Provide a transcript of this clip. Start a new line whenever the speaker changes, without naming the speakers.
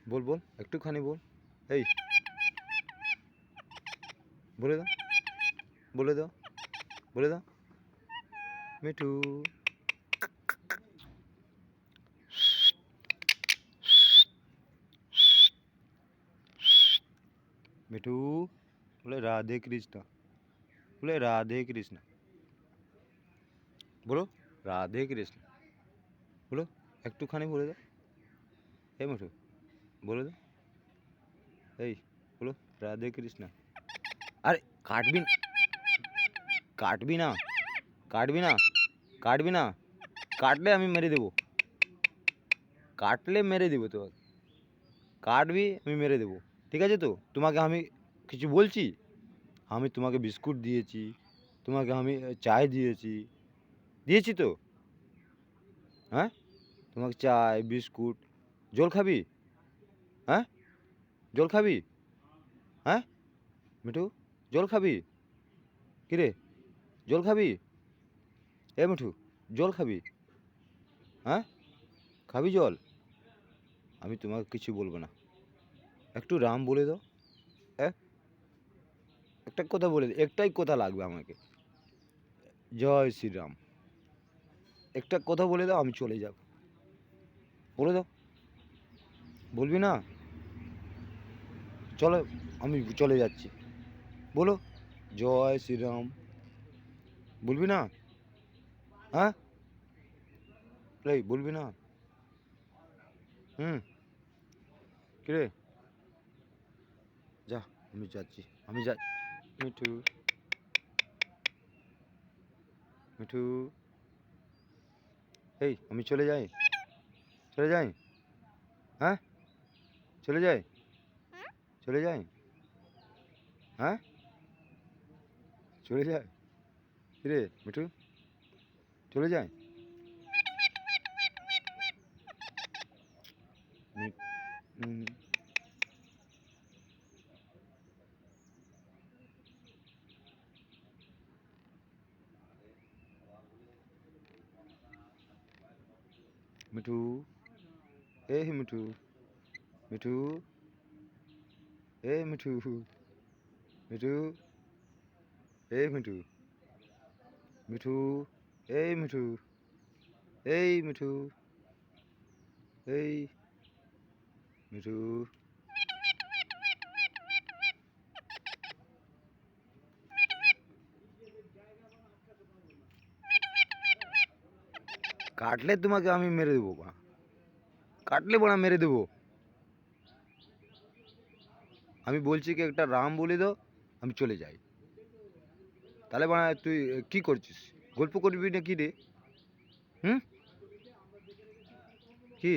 বল বল একটুখানি বল। এই বলে দাও, বলে দাও, বলে দাও। মিঠু। মিঠু বলে রাধে কৃষ্ণ, বলে রাধে কৃষ্ণ, বলো রাধে কৃষ্ণ, বলো একটুখানি বলে দাও। এই মিঠু বলে দাও। এই বলো রাধে কৃষ্ণ। আরে কাটবি না, কাটবি না, কাটবি না, কাটবি না, কাটলে আমি মেরে দেবো, কাটলে মেরে দেবো তো, কাটবি আমি মেরে দেবো। ঠিক আছে তো? তোমাকে আমি কিছু বলছি? আমি তোমাকে বিস্কুট দিয়েছি, তোমাকে আমি চায় দিয়েছি, দিয়েছি তো? হ্যাঁ, তোমাকে চায় বিস্কুট, জল খাবি? হ্যাঁ, জল খাবি? হ্যাঁ মিঠু, জল খাবি? কিরে জল খাবি? এ মিঠু জল খাবি? হ্যাঁ খাবি জল? আমি তোমাকে কিছু বলবো না, একটু রাম বলে দাও। হ্যাঁ একটা কথা বলে দাও, একটাই কথা লাগবে আমাকে, জয় শ্রীরাম। একটা কথা বলে দাও, আমি চলে যাব। বলে দাও। বলবি না? চলো আমি চলে যাচ্ছি। বলো জয় শ্রীরাম। বলবি না? হ্যাঁ এই বলবি না? হুম কিরে যা, আমি যাচ্ছি, আমি যাই। মিঠু, মিঠু, এই আমি চলে যাই, চলে যাই। হ্যাঁ চলে যাই, চলে যাই। হ্যাঁ চলে যাই। কিরে মিঠু চলে যাই। মি- উম, মিঠু, এই মিঠু, মিঠু, এই মিঠু, মিঠু, এই মিঠু, মিঠু, এই মিঠু, এই মিঠু, এই মিঠু। কাটলে তোমাকে আমি মেরে দেবো বা, কাটলে বড়া মেরে দেবো। আমি বলছি কি একটা রাম বলে দাও, আমি চলে যাই। তাহলে বাড়া তুই কি করছিস? গল্প করবি না কি রে? হুম কি?